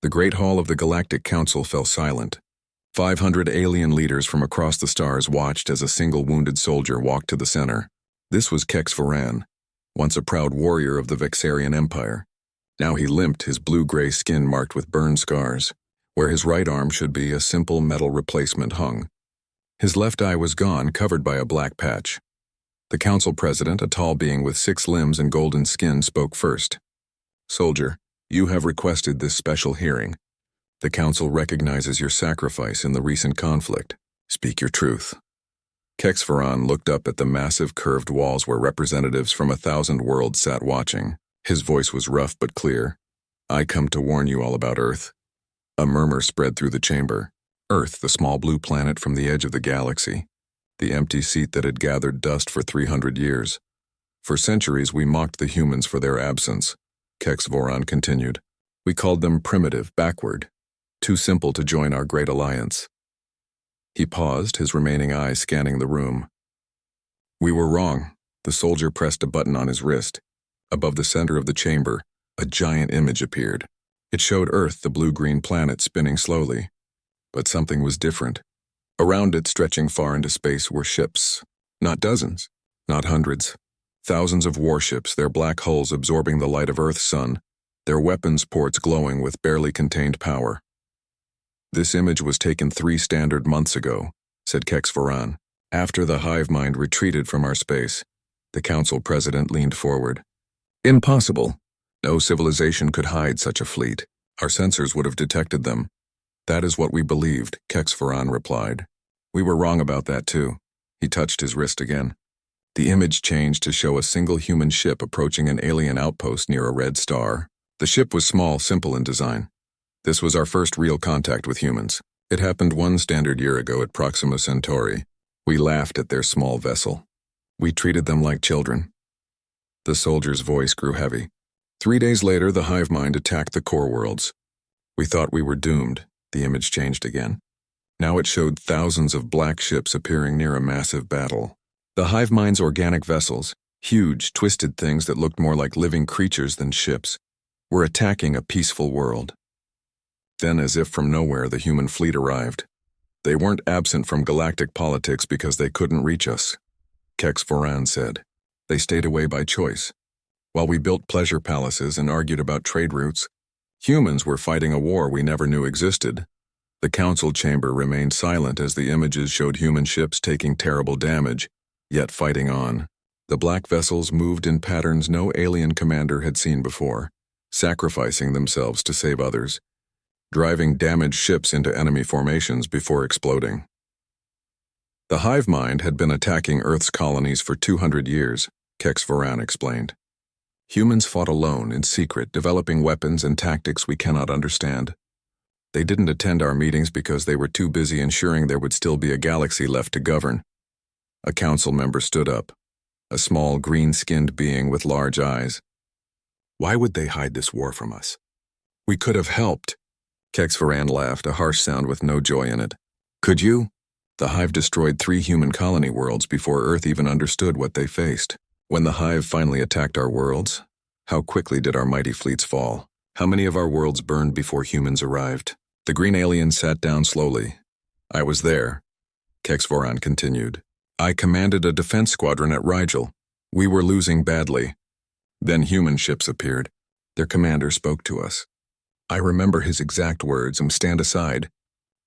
The great hall of the Galactic Council fell silent. 500 alien leaders from across the stars watched as a single wounded soldier walked to the center. This was Kex Varan, once a proud warrior of the Vexarian Empire. Now he limped, his blue-gray skin marked with burn scars. Where his right arm should be, a simple metal replacement hung. His left eye was gone, covered by a black patch. The council president, a tall being with 6 limbs and golden skin, spoke first. "Soldier, you have requested this special hearing. The council recognizes your sacrifice in the recent conflict. Speak your truth." Kex Varan looked up at the massive curved walls where representatives from 1,000 worlds sat watching. His voice was rough but clear. "I come to warn you all about Earth." A murmur spread through the chamber. Earth, the small blue planet from the edge of the galaxy. The empty seat that had gathered dust for 300 years. For centuries we mocked the humans for their absence. Kex Varan continued. We called them primitive, backward. Too simple to join our great alliance. He paused, his remaining eyes scanning the room. We were wrong. The soldier pressed a button on his wrist. Above the center of the chamber, a giant image appeared. It showed Earth, the blue-green planet, spinning slowly. But something was different. Around it, stretching far into space, were ships. Not dozens, not hundreds. Thousands of warships, their black hulls absorbing the light of Earth's sun, their weapons ports glowing with barely contained power. This image was taken 3 standard months ago, said Kex Varan. After the hive mind retreated from our space, the council president leaned forward. Impossible. No civilization could hide such a fleet. Our sensors would have detected them. That is what we believed, Kex Varan replied. We were wrong about that too. He touched his wrist again. The image changed to show a single human ship approaching an alien outpost near a red star. The ship was small, simple in design. This was our first real contact with humans. It happened 1 standard year ago at Proxima Centauri. We laughed at their small vessel. We treated them like children. The soldier's voice grew heavy. 3 days later, the hive mind attacked the core worlds. We thought we were doomed. The image changed again. Now it showed thousands of black ships appearing near a massive battle. The hive mind's organic vessels, huge, twisted things that looked more like living creatures than ships, were attacking a peaceful world. Then, as if from nowhere, the human fleet arrived. They weren't absent from galactic politics because they couldn't reach us, Kex Varan said. They stayed away by choice. While we built pleasure palaces and argued about trade routes, humans were fighting a war we never knew existed. The council chamber remained silent as the images showed human ships taking terrible damage, yet fighting on. The black vessels moved in patterns no alien commander had seen before, sacrificing themselves to save others, driving damaged ships into enemy formations before exploding. The hive mind had been attacking Earth's colonies for 200 years, Kex Varan explained. Humans fought alone, in secret, developing weapons and tactics we cannot understand. They didn't attend our meetings because they were too busy ensuring there would still be a galaxy left to govern. A council member stood up, a small green-skinned being with large eyes. Why would they hide this war from us? We could have helped. Kex Varan laughed, a harsh sound with no joy in it. Could you? The hive destroyed 3 human colony worlds before Earth even understood what they faced. When the hive finally attacked our worlds, how quickly did our mighty fleets fall? How many of our worlds burned before humans arrived? The green alien sat down slowly. I was there, Kex Varan continued. I commanded a defense squadron at Rigel. We were losing badly. Then human ships appeared. Their commander spoke to us. I remember his exact words, stand aside.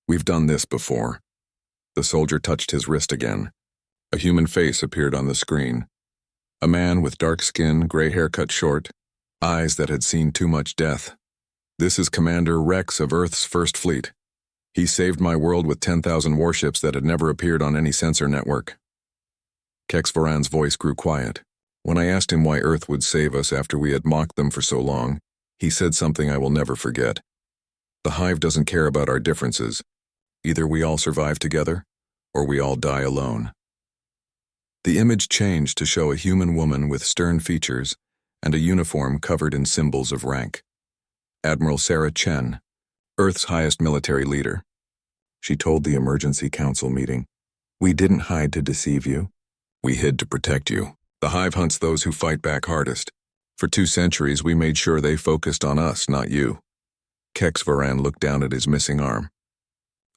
We've done this before. The soldier touched his wrist again. A human face appeared on the screen. A man with dark skin, gray hair cut short, eyes that had seen too much death. This is Commander Rex of Earth's First Fleet. He saved my world with 10,000 warships that had never appeared on any sensor network. Kex Varan's voice grew quiet. When I asked him why Earth would save us after we had mocked them for so long, he said something I will never forget. The hive doesn't care about our differences. Either we all survive together, or we all die alone. The image changed to show a human woman with stern features and a uniform covered in symbols of rank. Admiral Sarah Chen, Earth's highest military leader. She told the emergency council meeting, "We didn't hide to deceive you. We hid to protect you. The hive hunts those who fight back hardest. For 2 centuries, we made sure they focused on us, not you. Kex Varan looked down at his missing arm.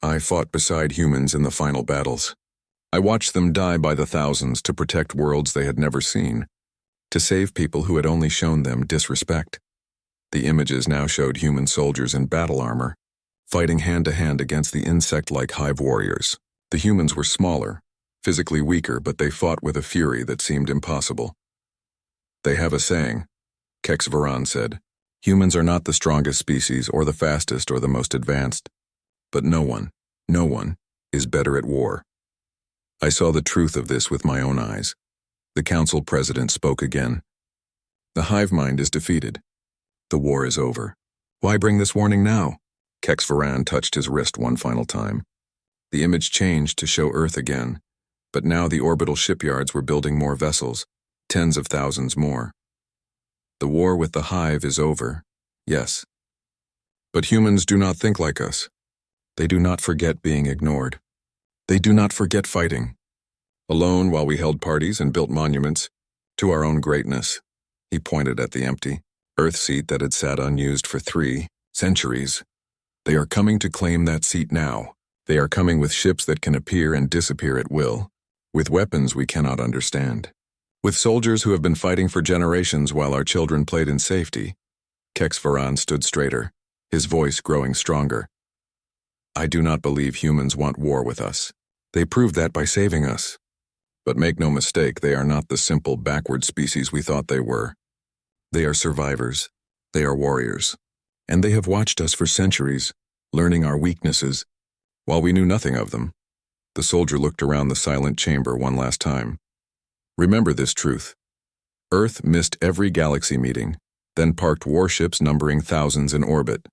I fought beside humans in the final battles. I watched them die by the thousands to protect worlds they had never seen, to save people who had only shown them disrespect. The images now showed human soldiers in battle armor, fighting hand-to-hand against the insect-like hive warriors. The humans were smaller, physically weaker, but they fought with a fury that seemed impossible. They have a saying, Kex Varan said. Humans are not the strongest species or the fastest or the most advanced, but no one is better at war. I saw the truth of this with my own eyes. The council president spoke again. The hive mind is defeated. The war is over. Why bring this warning now? Kex Varan touched his wrist one final time. The image changed to show Earth again, but now the orbital shipyards were building more vessels, tens of thousands more. The war with the hive is over, yes. But humans do not think like us. They do not forget being ignored. They do not forget fighting. Alone while we held parties and built monuments to our own greatness. He pointed at the empty Earth seat that had sat unused for 3 centuries. They are coming to claim that seat now. They are coming with ships that can appear and disappear at will, with weapons we cannot understand, with soldiers who have been fighting for generations while our children played in safety. Kex Varan stood straighter, his voice growing stronger. I do not believe humans want war with us. They proved that by saving us. But make no mistake, they are not the simple backward species we thought they were. They are survivors. They are warriors. And they have watched us for centuries, learning our weaknesses, while we knew nothing of them. The soldier looked around the silent chamber one last time. Remember this truth. Earth missed every galaxy meeting, then parked warships numbering thousands in orbit.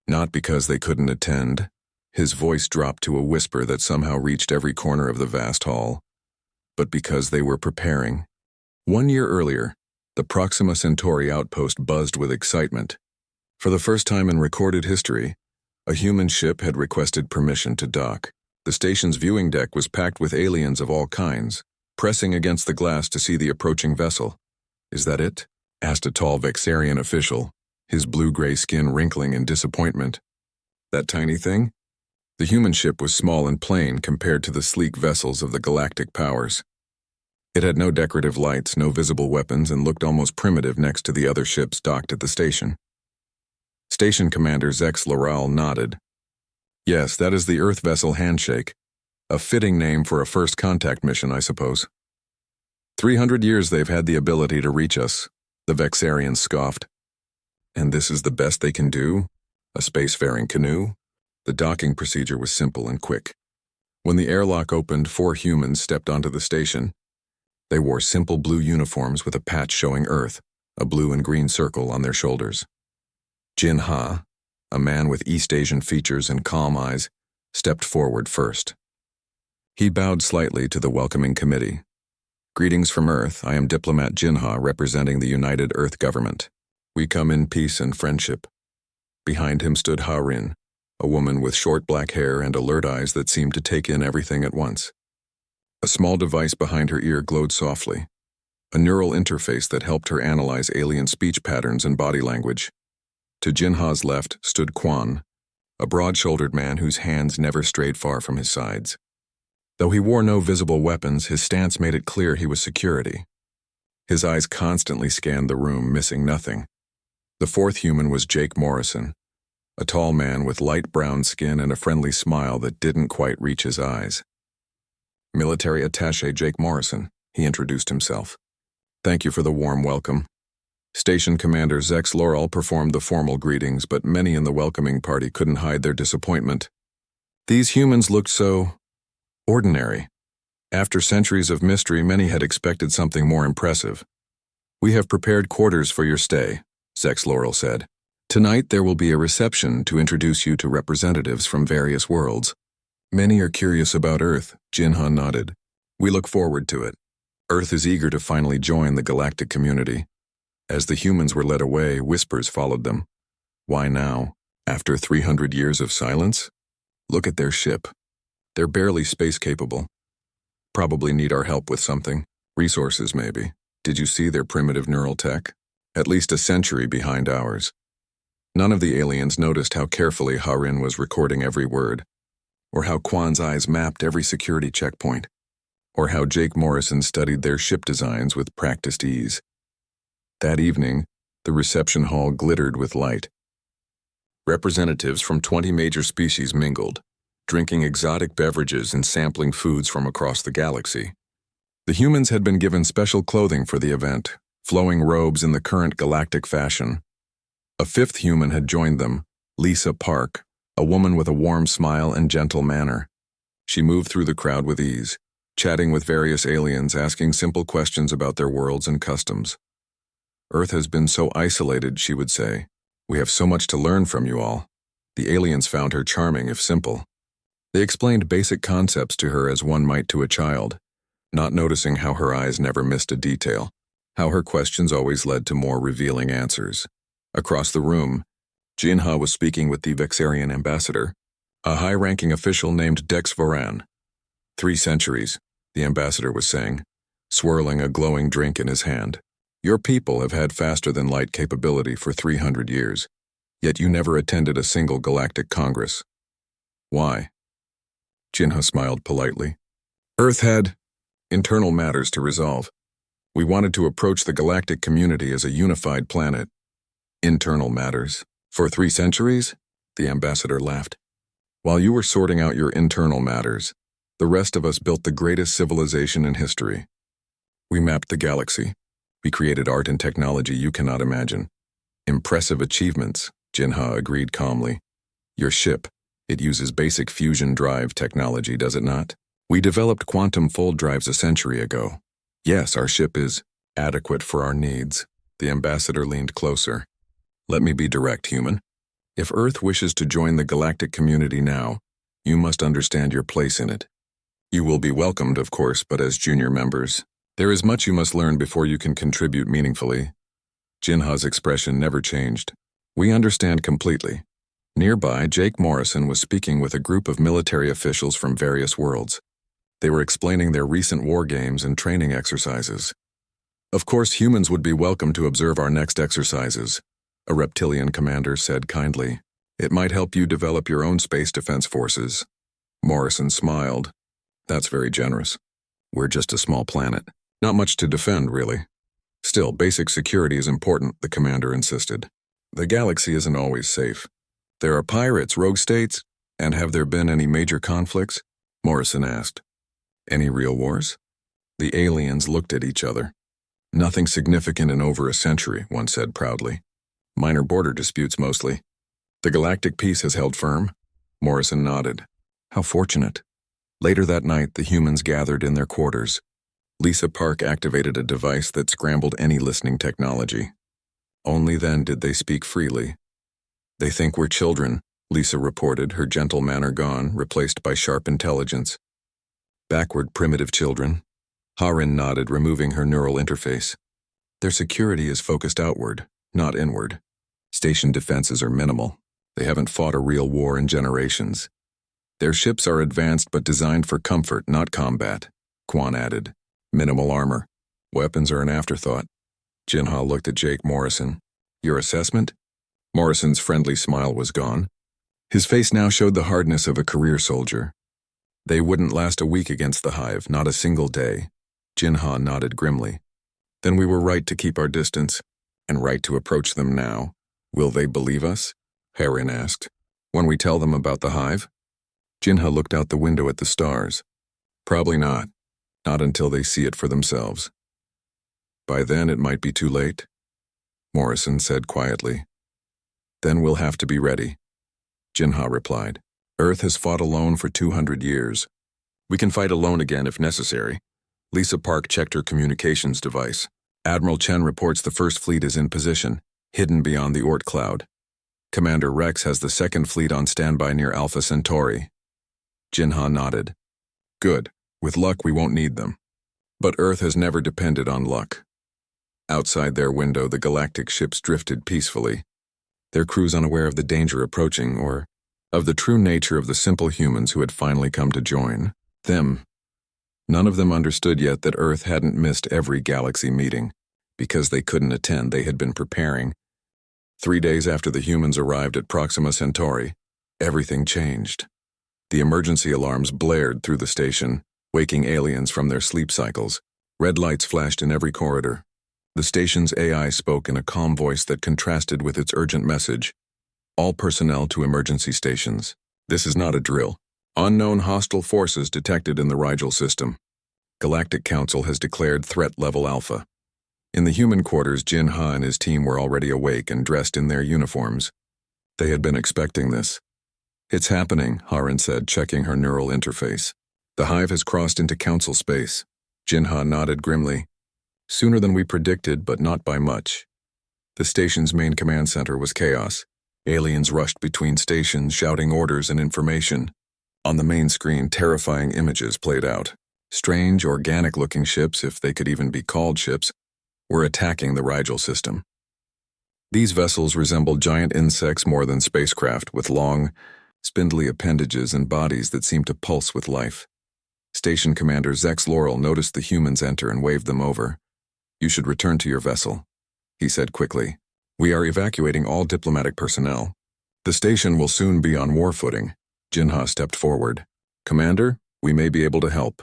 Not because they couldn't attend. His voice dropped to a whisper that somehow reached every corner of the vast hall. But because they were preparing. 1 year earlier, the Proxima Centauri outpost buzzed with excitement. For the first time in recorded history, a human ship had requested permission to dock. The station's viewing deck was packed with aliens of all kinds, pressing against the glass to see the approaching vessel. Is that it? Asked a tall Vexarian official, his blue-gray skin wrinkling in disappointment. That tiny thing? The human ship was small and plain compared to the sleek vessels of the Galactic powers. It had no decorative lights, no visible weapons, and looked almost primitive next to the other ships docked at the station. Station Commander Zex Loral nodded. Yes, that is the Earth vessel Handshake. A fitting name for a first contact mission, I suppose. 300 years they've had the ability to reach us, the Vexarians scoffed. And this is the best they can do? A spacefaring canoe? The docking procedure was simple and quick. When the airlock opened, 4 humans stepped onto the station. They wore simple blue uniforms with a patch showing Earth, a blue and green circle on their shoulders. Jin Ha, a man with East Asian features and calm eyes, stepped forward first. He bowed slightly to the welcoming committee. Greetings from Earth, I am diplomat Jin Ha representing the United Earth Government. We come in peace and friendship. Behind him stood Ha Rin, a woman with short black hair and alert eyes that seemed to take in everything at once. A small device behind her ear glowed softly, a neural interface that helped her analyze alien speech patterns and body language. To Jin Ha's left stood Quan, a broad-shouldered man whose hands never strayed far from his sides. Though he wore no visible weapons, his stance made it clear he was security. His eyes constantly scanned the room, missing nothing. The 4th human was Jake Morrison, a tall man with light brown skin and a friendly smile that didn't quite reach his eyes. Military Attaché Jake Morrison, he introduced himself. Thank you for the warm welcome. Station Commander Zex Loral performed the formal greetings, but many in the welcoming party couldn't hide their disappointment. These humans looked so ordinary. After centuries of mystery, many had expected something more impressive. We have prepared quarters for your stay, Zex Loral said. Tonight there will be a reception to introduce you to representatives from various worlds. Many are curious about Earth, Jin Ha nodded. We look forward to it. Earth is eager to finally join the galactic community. As the humans were led away, whispers followed them. Why now? After 300 years of silence? Look at their ship. They're barely space-capable. Probably need our help with something. Resources, maybe. Did you see their primitive neural tech? At least a century behind ours. None of the aliens noticed how carefully Harin was recording every word, or how Kwan's eyes mapped every security checkpoint, or how Jake Morrison studied their ship designs with practiced ease. That evening, the reception hall glittered with light. Representatives from 20 major species mingled, drinking exotic beverages and sampling foods from across the galaxy. The humans had been given special clothing for the event, flowing robes in the current galactic fashion. A fifth human had joined them, Lisa Park, a woman with a warm smile and gentle manner. She moved through the crowd with ease, chatting with various aliens, asking simple questions about their worlds and customs. Earth has been so isolated, she would say. We have so much to learn from you all. The aliens found her charming, if simple. They explained basic concepts to her as one might to a child, not noticing how her eyes never missed a detail, how her questions always led to more revealing answers. Across the room, Jinha was speaking with the Vexarian ambassador, a high-ranking official named Dex Voran. 3 centuries, the ambassador was saying, swirling a glowing drink in his hand. Your people have had faster-than-light capability for 300 years, yet you never attended a single galactic congress. Why? Jinha smiled politely. Earth had internal matters to resolve. We wanted to approach the galactic community as a unified planet. Internal matters? For 3 centuries? The ambassador laughed. While you were sorting out your internal matters, the rest of us built the greatest civilization in history. We mapped the galaxy. We created art and technology you cannot imagine. Impressive achievements, Jinha agreed calmly. Your ship, it uses basic fusion drive technology, does it not? We developed quantum fold drives a century ago. Yes, our ship is adequate for our needs. The ambassador leaned closer. Let me be direct, human. If Earth wishes to join the galactic community now, you must understand your place in it. You will be welcomed, of course, but as junior members. There is much you must learn before you can contribute meaningfully. Jinha's expression never changed. We understand completely. Nearby, Jake Morrison was speaking with a group of military officials from various worlds. They were explaining their recent war games and training exercises. Of course, humans would be welcome to observe our next exercises, a reptilian commander said kindly. It might help you develop your own space defense forces. Morrison smiled. That's very generous. We're just a small planet. Not much to defend, really. Still, basic security is important, the commander insisted. The galaxy isn't always safe. There are pirates, rogue states, and have there been any major conflicts? Morrison asked. Any real wars? The aliens looked at each other. Nothing significant in over a century, one said proudly. Minor border disputes mostly. The galactic peace has held firm? Morrison nodded. How fortunate. Later that night, the humans gathered in their quarters. Lisa Park activated a device that scrambled any listening technology. Only then did they speak freely. They think we're children, Lisa reported, her gentle manner gone, replaced by sharp intelligence. Backward primitive children. Harin nodded, removing her neural interface. Their security is focused outward, not inward. Station defenses are minimal. They haven't fought a real war in generations. Their ships are advanced but designed for comfort, not combat, Kwan added. Minimal armor. Weapons are an afterthought. Jinha looked at Jake Morrison. Your assessment? Morrison's friendly smile was gone. His face now showed the hardness of a career soldier. They wouldn't last a week against the Hive, not a single day. Jinha nodded grimly. Then we were right to keep our distance, and right to approach them now. Will they believe us? Harin asked. When we tell them about the Hive? Jinha looked out the window at the stars. Probably not. Not until they see it for themselves. By then it might be too late, Morrison said quietly. Then we'll have to be ready, Jinha replied. Earth has fought alone for 200 years. We can fight alone again if necessary. Lisa Park checked her communications device. Admiral Chen reports the First Fleet is in position, hidden beyond the Oort cloud. Commander Rex has the Second Fleet on standby near Alpha Centauri. Jinha nodded. Good. With luck, we won't need them. But Earth has never depended on luck. Outside their window, the galactic ships drifted peacefully, their crews unaware of the danger approaching or of the true nature of the simple humans who had finally come to join them. None of them understood yet that Earth hadn't missed every galaxy meeting. Because they couldn't attend, they had been preparing, 3 days after the humans arrived at Proxima Centauri, everything changed. The emergency alarms blared through the station, waking aliens from their sleep cycles. Red lights flashed in every corridor. The station's AI spoke in a calm voice that contrasted with its urgent message. All personnel to emergency stations. This is not a drill. Unknown hostile forces detected in the Rigel system. Galactic Council has declared threat level Alpha. In the human quarters, Jin Ha and his team were already awake and dressed in their uniforms. They had been expecting this. It's happening, Haran said, checking her neural interface. The hive has crossed into council space. Jin Ha nodded grimly. Sooner than we predicted, but not by much. The station's main command center was chaos. Aliens rushed between stations, shouting orders and information. On the main screen, terrifying images played out. Strange, organic-looking ships, if they could even be called ships, were attacking the Rigel system. These vessels resembled giant insects more than spacecraft, with long, spindly appendages and bodies that seemed to pulse with life. Station Commander Zex Laurel noticed the humans enter and waved them over. You should return to your vessel, he said quickly. We are evacuating all diplomatic personnel. The station will soon be on war footing. Jinha stepped forward. Commander, we may be able to help.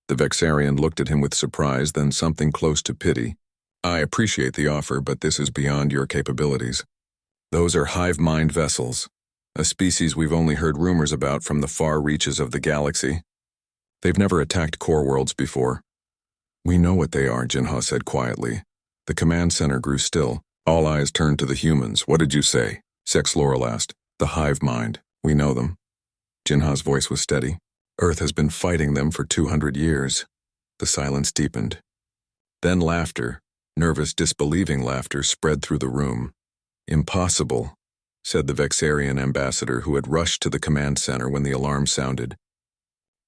The Vexarian looked at him with surprise, then something close to pity. I appreciate the offer, but this is beyond your capabilities. Those are hive mind vessels, a species we've only heard rumors about from the far reaches of the galaxy. They've never attacked core worlds before. We know what they are, Jinha said quietly. The command center grew still. All eyes turned to the humans. What did you say? Zex Laurel asked. The hive mind. We know them. Jinha's voice was steady. Earth has been fighting them for 200 years. The silence deepened. Then laughter, nervous, disbelieving laughter, spread through the room. Impossible, said the Vexarian ambassador who had rushed to the command center when the alarm sounded.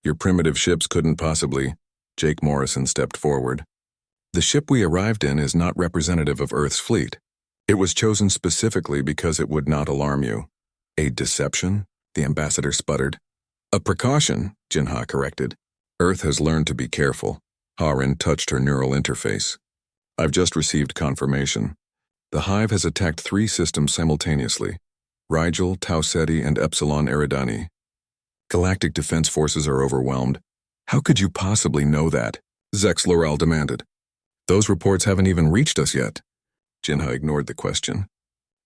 Your primitive ships couldn't possibly. Jake Morrison stepped forward. The ship we arrived in is not representative of Earth's fleet. It was chosen specifically because it would not alarm you. A deception? The ambassador sputtered. A precaution, Jinha corrected. Earth has learned to be careful. Haran touched her neural interface. I've just received confirmation. The hive has attacked 3 systems simultaneously. Rigel, Tau Ceti, and Epsilon Eridani. Galactic defense forces are overwhelmed. How could you possibly know that? Zex Laurel demanded. Those reports haven't even reached us yet. Jinha ignored the question.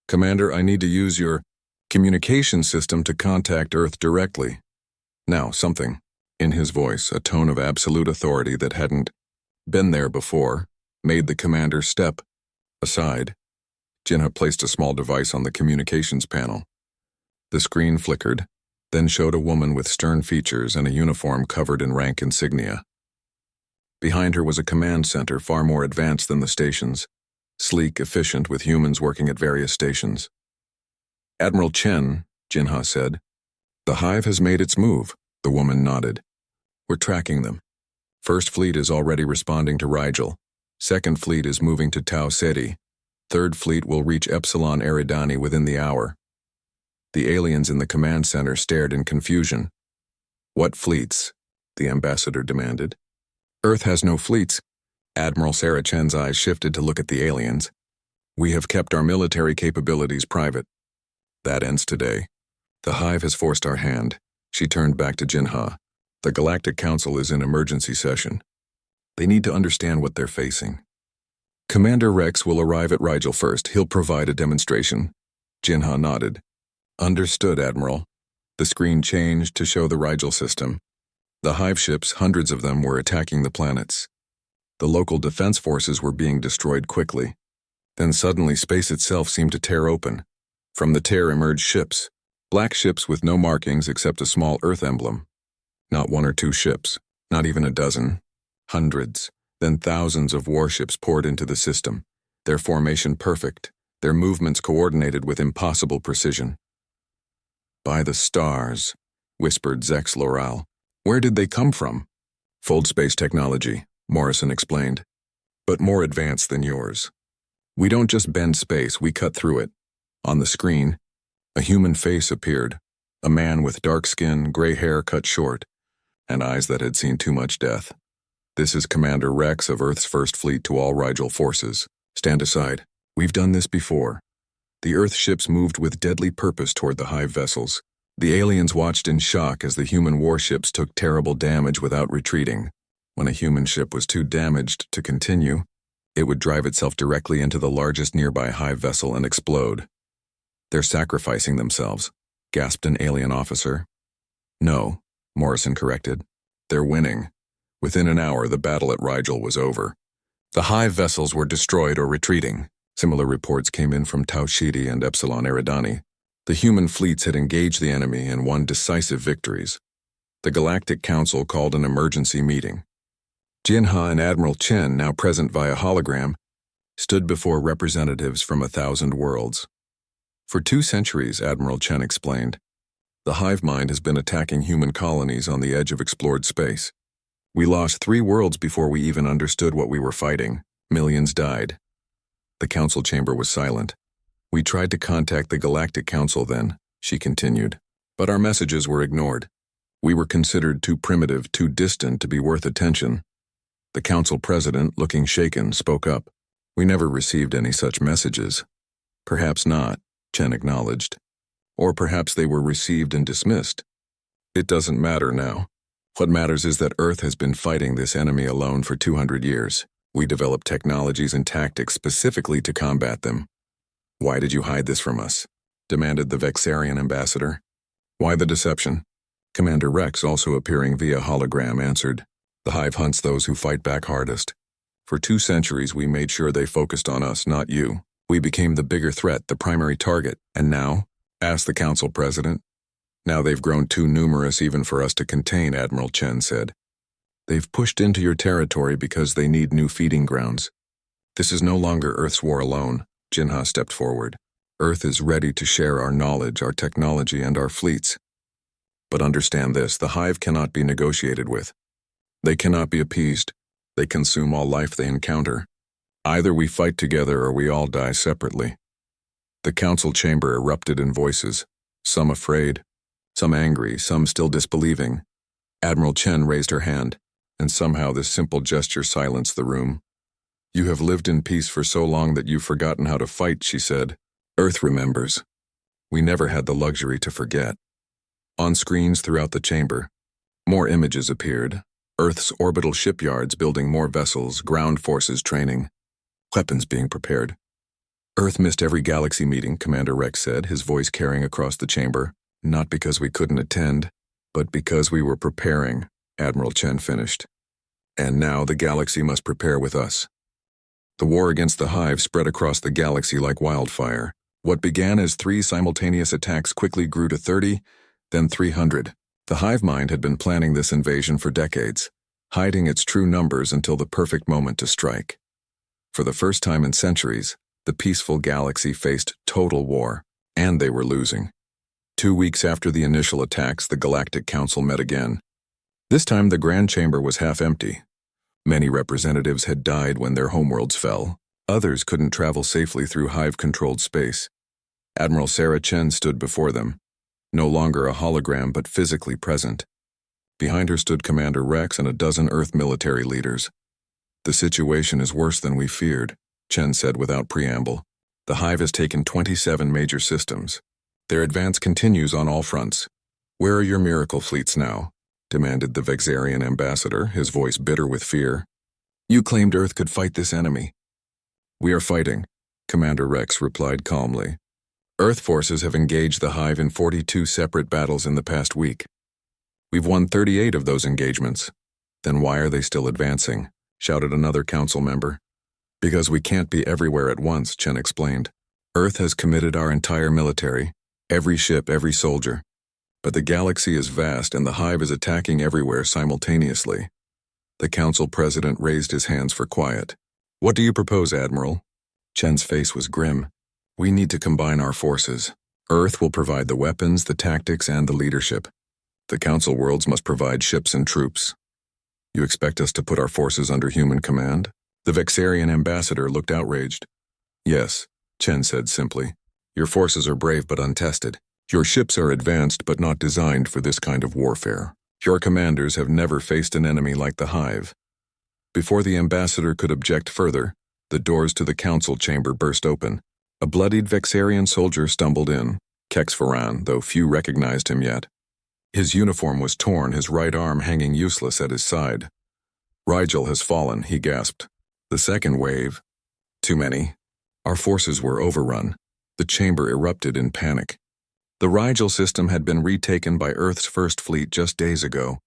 Commander, I need to use your communication system to contact Earth directly. Now, something, in his voice, a tone of absolute authority that hadn't been there before, made the commander step aside. Jinha placed a small device on the communications panel. The screen flickered, then showed a woman with stern features and a uniform covered in rank insignia. Behind her was a command center far more advanced than the stations, sleek, efficient, with humans working at various stations. Admiral Chen, Jinha said. The hive has made its move, the woman nodded. We're tracking them. First Fleet is already responding to Rigel. Second Fleet is moving to Tau Ceti. Third Fleet will reach Epsilon Eridani within the hour. The aliens in the command center stared in confusion. What fleets? The ambassador demanded. Earth has no fleets. Admiral Sarah Chen's eyes shifted to look at the aliens. We have kept our military capabilities private. That ends today. The hive has forced our hand. She turned back to Jinha. The Galactic Council is in emergency session. They need to understand what they're facing. Commander Rex will arrive at Rigel first. He'll provide a demonstration. Jinha nodded. Understood, Admiral. The screen changed to show the Rigel system. The hive ships, hundreds of them, were attacking the planets. The local defense forces were being destroyed quickly. Then suddenly space itself seemed to tear open. From the tear emerged ships. Black ships with no markings except a small Earth emblem. Not 1 or 2 ships, not even a dozen. Hundreds, then thousands of warships poured into the system, their formation perfect, their movements coordinated with impossible precision. By the stars, whispered Zex Laurel. Where did they come from? Fold space technology, Morrison explained. But more advanced than yours. We don't just bend space, we cut through it. On the screen, a human face appeared, a man with dark skin, gray hair cut short, and eyes that had seen too much death. This is Commander Rex of Earth's First Fleet to all Rigel forces. Stand aside. We've done this before. The Earth ships moved with deadly purpose toward the hive vessels. The aliens watched in shock as the human warships took terrible damage without retreating. When a human ship was too damaged to continue, it would drive itself directly into the largest nearby hive vessel and explode. "They're sacrificing themselves," gasped an alien officer. "No," Morrison corrected. "They're winning." Within an hour, the battle at Rigel was over. The hive vessels were destroyed or retreating. Similar reports came in from Tau Ceti and Epsilon Eridani. The human fleets had engaged the enemy and won decisive victories. The Galactic Council called an emergency meeting. Jinha and Admiral Chen, now present via hologram, stood before representatives from 1,000 worlds. "For 2 centuries, Admiral Chen explained, the hive mind has been attacking human colonies on the edge of explored space. We lost 3 worlds before we even understood what we were fighting. Millions died." The council chamber was silent. "We tried to contact the Galactic Council then," she continued, "but our messages were ignored. We were considered too primitive, too distant to be worth attention." The council president, looking shaken, spoke up. "We never received any such messages." "Perhaps not," Chen acknowledged. "Or perhaps they were received and dismissed. It doesn't matter now. What matters is that Earth has been fighting this enemy alone for 200 years. We developed technologies and tactics specifically to combat them." "Why did you hide this from us?" demanded the Vexarian ambassador. "Why the deception?" Commander Rex, also appearing via hologram, answered. "The hive hunts those who fight back hardest. For 2 centuries we made sure they focused on us, not you. We became the bigger threat, the primary target. And now?" asked the council president. "Now they've grown too numerous even for us to contain," Admiral Chen said. "They've pushed into your territory because they need new feeding grounds. This is no longer Earth's war alone." Jinha stepped forward. "Earth is ready to share our knowledge, our technology, and our fleets. But understand this, the hive cannot be negotiated with. They cannot be appeased. They consume all life they encounter. Either we fight together or we all die separately." The council chamber erupted in voices, some afraid, some angry, some still disbelieving. Admiral Chen raised her hand, and somehow this simple gesture silenced the room. "You have lived in peace for so long that you've forgotten how to fight," she said. "Earth remembers. We never had the luxury to forget." On screens throughout the chamber, more images appeared. Earth's orbital shipyards building more vessels, ground forces training, weapons being prepared. "Earth missed every galaxy meeting," Commander Rex said, his voice carrying across the chamber. "Not because we couldn't attend, but because we were preparing," Admiral Chen finished. "And now the galaxy must prepare with us." The war against the hive spread across the galaxy like wildfire. What began as 3 simultaneous attacks quickly grew to 30, then 300. The hive mind had been planning this invasion for decades, hiding its true numbers until the perfect moment to strike. For the first time in centuries, the peaceful galaxy faced total war, and they were losing. 2 weeks after the initial attacks, the Galactic Council met again. This time the Grand Chamber was half empty. Many representatives had died when their homeworlds fell. Others couldn't travel safely through hive-controlled space. Admiral Sarah Chen stood before them, no longer a hologram but physically present. Behind her stood Commander Rex and a dozen Earth military leaders. "The situation is worse than we feared," Chen said without preamble. "The hive has taken 27 major systems. Their advance continues on all fronts. Where are your miracle fleets now?" demanded the Vexarian ambassador, his voice bitter with fear. "You claimed Earth could fight this enemy." "We are fighting," Commander Rex replied calmly. "Earth forces have engaged the hive in 42 separate battles in the past week. We've won 38 of those engagements." "Then why are they still advancing?" shouted another council member. "Because we can't be everywhere at once," Chen explained. "Earth has committed our entire military, every ship, every soldier. But the galaxy is vast and the hive is attacking everywhere simultaneously." The council president raised his hands for quiet. "What do you propose, Admiral?" Chen's face was grim. "We need to combine our forces. Earth will provide the weapons, the tactics, and the leadership. The council worlds must provide ships and troops." "You expect us to put our forces under human command?" The Vexarian ambassador looked outraged. "Yes," Chen said simply. "Your forces are brave but untested. Your ships are advanced but not designed for this kind of warfare. Your commanders have never faced an enemy like the hive." Before the ambassador could object further, the doors to the council chamber burst open. A bloodied Vexarian soldier stumbled in, Kex Varan, though few recognized him yet. His uniform was torn, his right arm hanging useless at his side. Rigel has fallen, he gasped. The second wave. Too many. Our forces were overrun. The chamber erupted in panic. The Rigel system had been retaken by Earth's first fleet just days ago.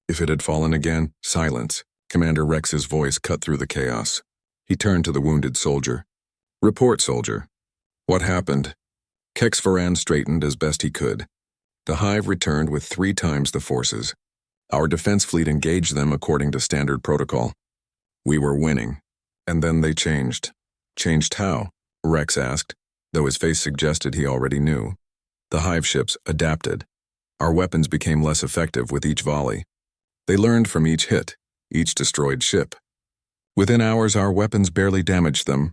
If it had fallen again, silence. Commander Rex's voice cut through the chaos. He turned to the wounded soldier. Report, soldier. What happened? Kex Varan straightened as best he could. The Hive returned with 3 times the forces. Our defense fleet engaged them according to standard protocol. We were winning. And then they changed. Changed how? Rex asked, though his face suggested he already knew. The Hive ships adapted. Our weapons became less effective with each volley. They learned from each hit, each destroyed ship. Within hours, our weapons barely damaged them.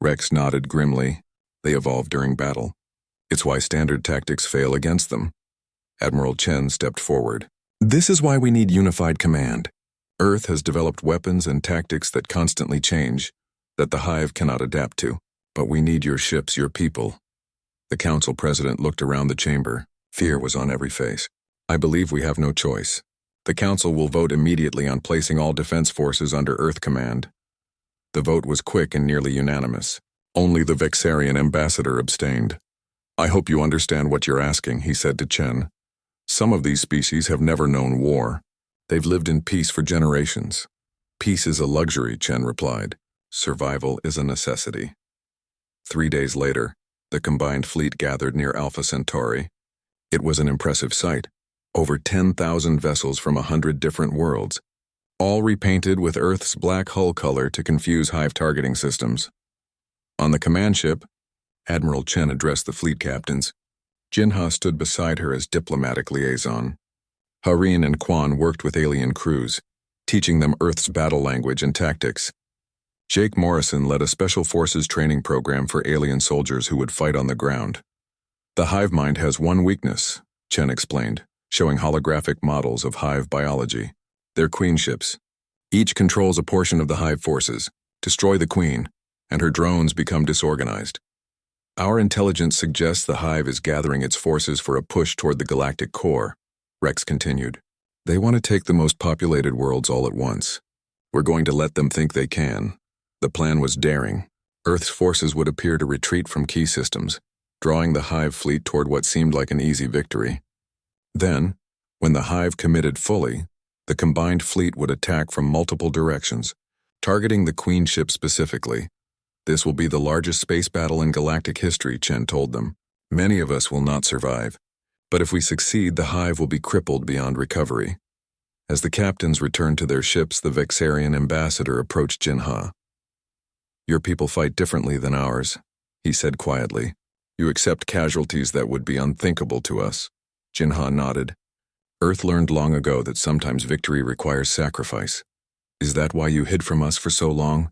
Rex nodded grimly. They evolved during battle. It's why standard tactics fail against them. Admiral Chen stepped forward. This is why we need unified command. Earth has developed weapons and tactics that constantly change, that the Hive cannot adapt to. But we need your ships, your people. The council president looked around the chamber. Fear was on every face. I believe we have no choice. The council will vote immediately on placing all defense forces under Earth command. The vote was quick and nearly unanimous. Only the Vexarian ambassador abstained. I hope you understand what you're asking, he said to Chen. Some of these species have never known war. They've lived in peace for generations. Peace is a luxury, Chen replied. Survival is a necessity. 3 days later, the combined fleet gathered near Alpha Centauri. It was an impressive sight. Over 10,000 vessels from 100 different worlds, all repainted with Earth's black hull color to confuse Hive targeting systems. On the command ship, Admiral Chen addressed the fleet captains. Jinha stood beside her as diplomatic liaison. Harin and Quan worked with alien crews, teaching them Earth's battle language and tactics. Jake Morrison led a special forces training program for alien soldiers who would fight on the ground. The Hive mind has one weakness, Chen explained, showing holographic models of Hive biology. They're queen ships. Each controls a portion of the Hive forces. Destroy the queen, and her drones become disorganized. Our intelligence suggests the Hive is gathering its forces for a push toward the galactic core, Rex continued. They want to take the most populated worlds all at once. We're going to let them think they can. The plan was daring. Earth's forces would appear to retreat from key systems, drawing the Hive fleet toward what seemed like an easy victory. Then, when the Hive committed fully, the combined fleet would attack from multiple directions, targeting the Queen ship specifically. This will be the largest space battle in galactic history, Chen told them. Many of us will not survive, but if we succeed, the Hive will be crippled beyond recovery. As the captains returned to their ships, the Vexarian ambassador approached Jinha. Your people fight differently than ours, he said quietly. You accept casualties that would be unthinkable to us. Jinha nodded. Earth learned long ago that sometimes victory requires sacrifice. Is that why you hid from us for so long?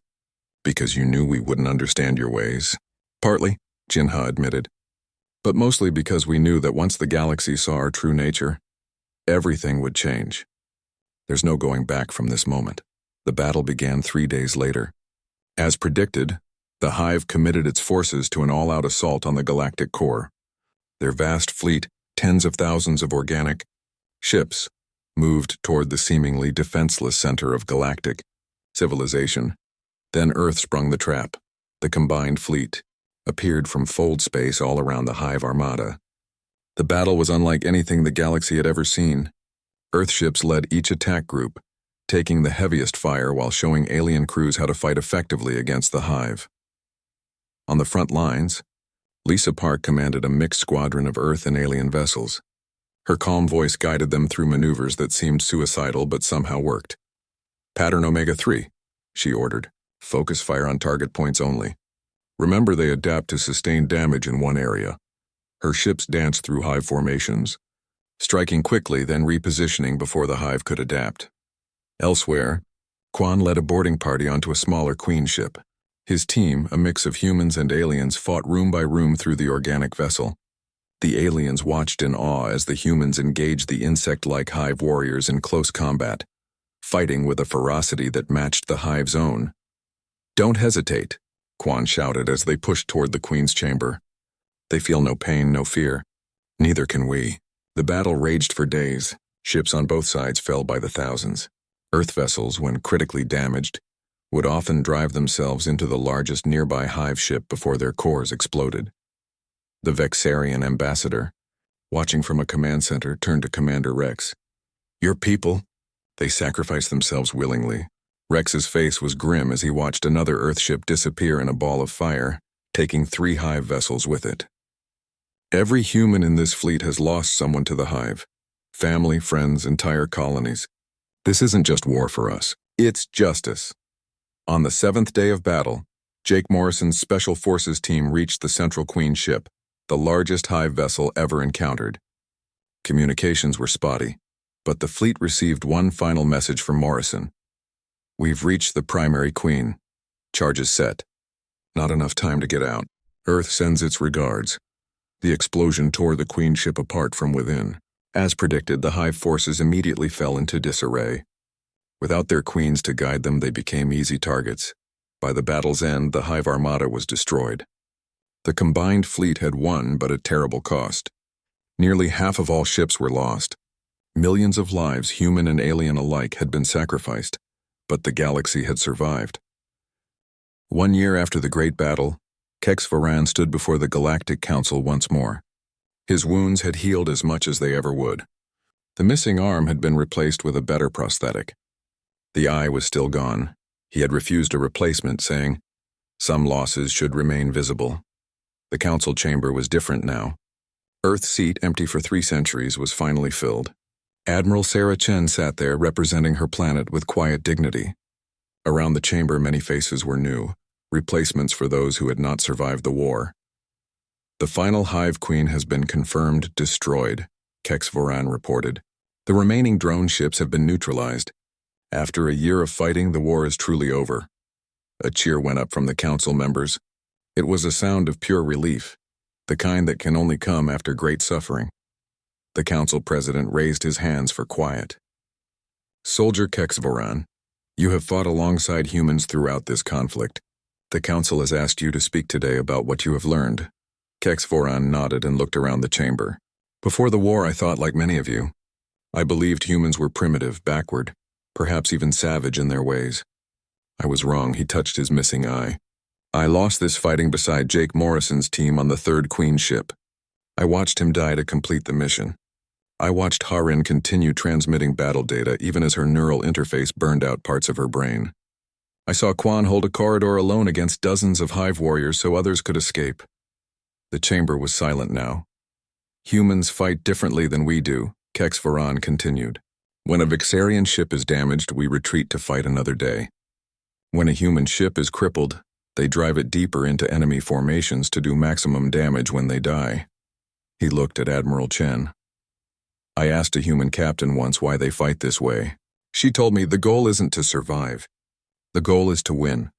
Because you knew we wouldn't understand your ways? Partly, Jinha admitted. But mostly because we knew that once the galaxy saw our true nature, everything would change. There's no going back from this moment. The battle began 3 days later. As predicted, the Hive committed its forces to an all-out assault on the galactic core. Their vast fleet, tens of thousands of organic ships, moved toward the seemingly defenseless center of galactic civilization. Then Earth sprung the trap. The combined fleet appeared from fold space all around the Hive armada. The battle was unlike anything the galaxy had ever seen. Earth ships led each attack group, taking the heaviest fire while showing alien crews how to fight effectively against the Hive. On the front lines, Lisa Park commanded a mixed squadron of Earth and alien vessels. Her calm voice guided them through maneuvers that seemed suicidal but somehow worked. Pattern Omega-3, she ordered. Focus fire on target points only. Remember, they adapt to sustained damage in one area. Her ships danced through Hive formations, striking quickly, then repositioning before the Hive could adapt. Elsewhere, Quan led a boarding party onto a smaller Queen ship. His team, a mix of humans and aliens, fought room by room through the organic vessel. The aliens watched in awe as the humans engaged the insect-like Hive warriors in close combat, fighting with a ferocity that matched the Hive's own. Don't hesitate, Quan shouted as they pushed toward the Queen's chamber. They feel no pain, no fear. Neither can we. The battle raged for days. Ships on both sides fell by the thousands. Earth vessels, when critically damaged, would often drive themselves into the largest nearby hive ship before their cores exploded. The Vexarian ambassador, watching from a command center, turned to Commander Rex. "Your people?" They sacrificed themselves willingly. Rex's face was grim as he watched another Earthship disappear in a ball of fire, taking 3 hive vessels with it. "Every human in this fleet has lost someone to the hive. Family, friends, entire colonies. This isn't just war for us. It's justice." On the 7th day of battle, Jake Morrison's Special Forces team reached the Central Queen ship, the largest hive vessel ever encountered. Communications were spotty, but the fleet received one final message from Morrison. "We've reached the primary queen. Charges set. Not enough time to get out. Earth sends its regards." The explosion tore the Queen ship apart from within. As predicted, the hive forces immediately fell into disarray. Without their queens to guide them, they became easy targets. By the battle's end, the hive armada was destroyed. The combined fleet had won, but at terrible cost. Nearly half of all ships were lost. Millions of lives, human and alien alike, had been sacrificed, but the galaxy had survived. 1 year after the Great Battle, Kex Varan stood before the Galactic Council once more. His wounds had healed as much as they ever would. The missing arm had been replaced with a better prosthetic. The eye was still gone. He had refused a replacement, saying, "Some losses should remain visible." The council chamber was different now. Earth's seat, empty for 3 centuries, was finally filled. Admiral Sarah Chen sat there, representing her planet with quiet dignity. Around the chamber, many faces were new, replacements for those who had not survived the war. "The final Hive Queen has been confirmed destroyed," Kex Varan reported. "The remaining drone ships have been neutralized. After a year of fighting, the war is truly over." A cheer went up from the council members. It was a sound of pure relief, the kind that can only come after great suffering. The council president raised his hands for quiet. "Soldier Kex Varan, you have fought alongside humans throughout this conflict. The council has asked you to speak today about what you have learned." Kex Varan nodded and looked around the chamber. "Before the war, I thought like many of you. I believed humans were primitive, backward, perhaps even savage in their ways. I was wrong." He touched his missing eye. "I lost this fighting beside Jake Morrison's team on the 3rd Queen ship. I watched him die to complete the mission. I watched Harin continue transmitting battle data even as her neural interface burned out parts of her brain. I saw Quan hold a corridor alone against dozens of hive warriors so others could escape." The chamber was silent now. "Humans fight differently than we do," Kex Varan continued. "When a Vexarian ship is damaged, we retreat to fight another day. When a human ship is crippled, they drive it deeper into enemy formations to do maximum damage when they die." He looked at Admiral Chen. "I asked a human captain once why they fight this way. She told me the goal isn't to survive. The goal is to win."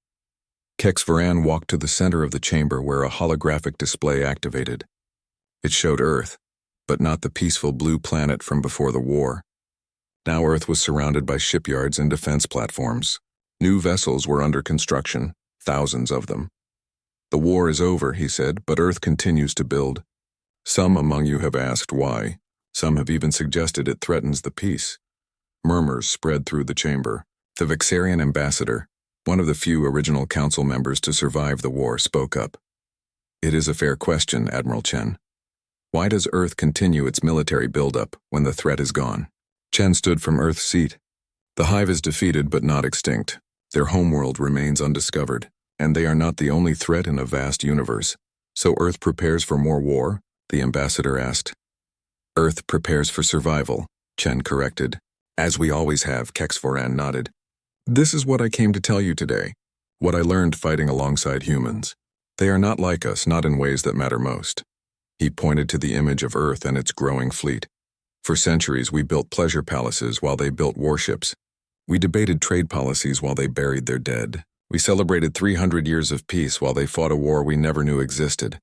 Kex Varan walked to the center of the chamber where a holographic display activated. It showed Earth, but not the peaceful blue planet from before the war. Now Earth was surrounded by shipyards and defense platforms. New vessels were under construction, thousands of them. "The war is over," he said, "but Earth continues to build. Some among you have asked why. Some have even suggested it threatens the peace." Murmurs spread through the chamber. The Vexarian ambassador, one of the few original council members to survive the war, spoke up. "It is a fair question, Admiral Chen. Why does Earth continue its military buildup when the threat is gone?" Chen stood from Earth's seat. "The hive is defeated but not extinct. Their homeworld remains undiscovered, and they are not the only threat in a vast universe. So Earth prepares for more war?" the ambassador asked. "Earth prepares for survival," Chen corrected. "As we always have," Kex Varan nodded. "This is what I came to tell you today, what I learned fighting alongside humans. They are not like us, not in ways that matter most." He pointed to the image of Earth and its growing fleet. "For centuries we built pleasure palaces while they built warships. We debated trade policies while they buried their dead. We celebrated 300 years of peace while they fought a war we never knew existed."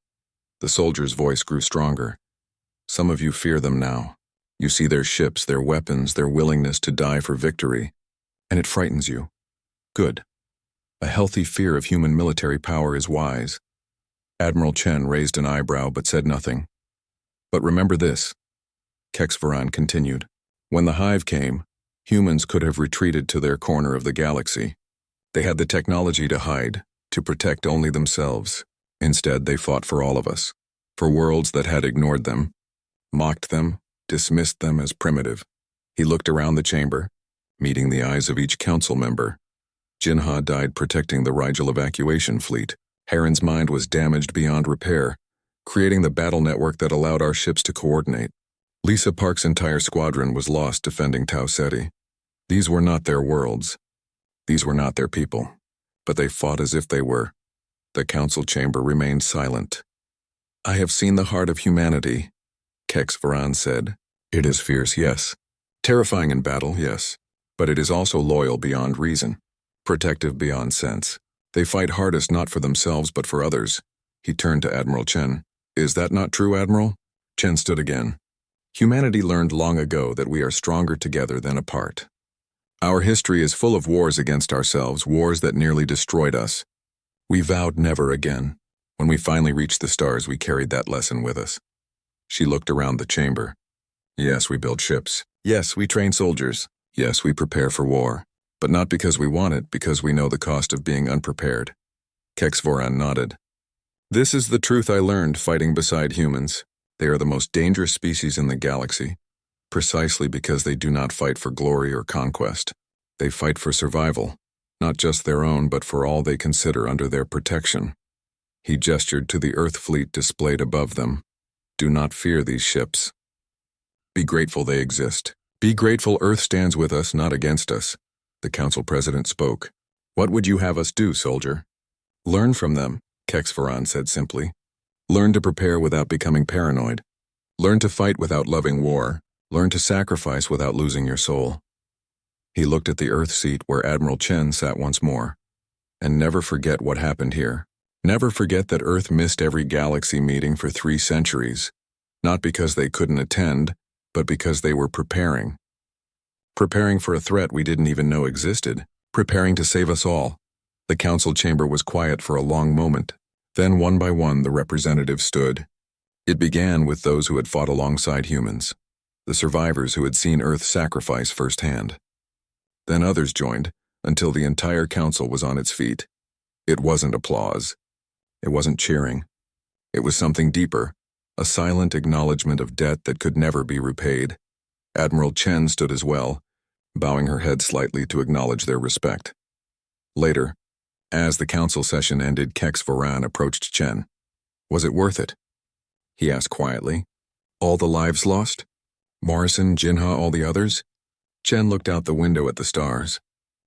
The soldier's voice grew stronger. "Some of you fear them now. You see their ships, their weapons, their willingness to die for victory, and it frightens you. Good. A healthy fear of human military power is wise. Admiral Chen raised an eyebrow but said nothing. But remember this, Kexvaran continued. When the hive came, humans could have retreated to their corner of the galaxy. They had the technology to hide, to protect only themselves. Instead, they fought for all of us, for worlds that had ignored them, mocked them, dismissed them as primitive. He looked around the chamber, meeting the eyes of each council member. Jinha died protecting the Rigel evacuation fleet. Heron's mind was damaged beyond repair, creating the battle network that allowed our ships to coordinate. Lisa Park's entire squadron was lost defending Tau Ceti. These were not their worlds. These were not their people. But they fought as if they were. The council chamber remained silent. I have seen the heart of humanity, Kexvaran said. It is fierce, yes. Terrifying in battle, yes. But it is also loyal beyond reason. Protective beyond sense. They fight hardest not for themselves but for others. He turned to Admiral Chen. Is that not true, Admiral? Chen stood again. Humanity learned long ago that we are stronger together than apart. Our history is full of wars against ourselves, wars that nearly destroyed us. We vowed never again. When we finally reached the stars, we carried that lesson with us. She looked around the chamber. Yes, we build ships. Yes, we train soldiers. Yes, we prepare for war. But not because we want it, because we know the cost of being unprepared. Kexvaran nodded. This is the truth I learned fighting beside humans. They are the most dangerous species in the galaxy, precisely because they do not fight for glory or conquest. They fight for survival, not just their own, but for all they consider under their protection. He gestured to the Earth fleet displayed above them. Do not fear these ships. Be grateful they exist. Be grateful Earth stands with us, not against us. The council president spoke. What would you have us do, soldier? Learn from them, Kexvaran said simply. Learn to prepare without becoming paranoid. Learn to fight without loving war. Learn to sacrifice without losing your soul. He looked at the Earth seat where Admiral Chen sat once more. And never forget what happened here. Never forget that Earth missed every galaxy meeting for 3 centuries. Not because they couldn't attend, but because they were preparing. Preparing for a threat we didn't even know existed. Preparing to save us all. The council chamber was quiet for a long moment. Then one by one the representatives stood. It began with those who had fought alongside humans, the survivors who had seen Earth sacrifice firsthand. Then others joined, until the entire council was on its feet. It wasn't applause. It wasn't cheering. It was something deeper, a silent acknowledgement of debt that could never be repaid. Admiral Chen stood as well, bowing her head slightly to acknowledge their respect. Later, as the council session ended, Kexvaran approached Chen. Was it worth it? He asked quietly. All the lives lost? Morrison, Jinha, all the others? Chen looked out the window at the stars.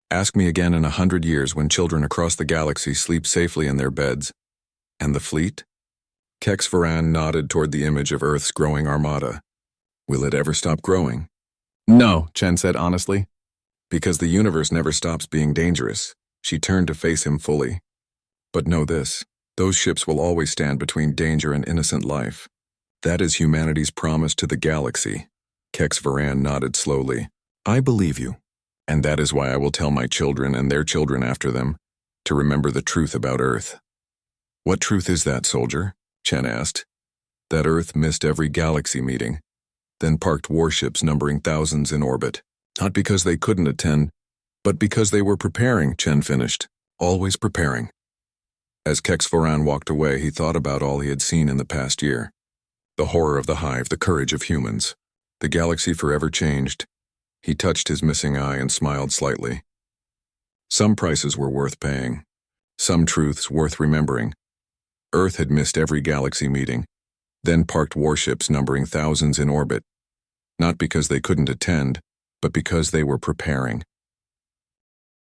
Ask me again in 100 years when children across the galaxy sleep safely in their beds. And the fleet? Kexvaran nodded toward the image of Earth's growing armada. Will it ever stop growing? No, Chen said honestly. Because the universe never stops being dangerous. She turned to face him fully. But know this, those ships will always stand between danger and innocent life. That is humanity's promise to the galaxy. Kexvaran nodded slowly. I believe you. And that is why I will tell my children and their children after them to remember the truth about Earth. What truth is that, soldier? Chen asked. That Earth missed every galaxy meeting, then parked warships numbering thousands in orbit. Not because they couldn't attend, but because they were preparing, Chen finished. Always preparing. As Kexvaran walked away, he thought about all he had seen in the past year. The horror of the hive, the courage of humans. The galaxy forever changed. He touched his missing eye and smiled slightly. Some prices were worth paying. Some truths worth remembering. Earth had missed every galaxy meeting, then parked warships numbering thousands in orbit. Not because they couldn't attend, but because they were preparing.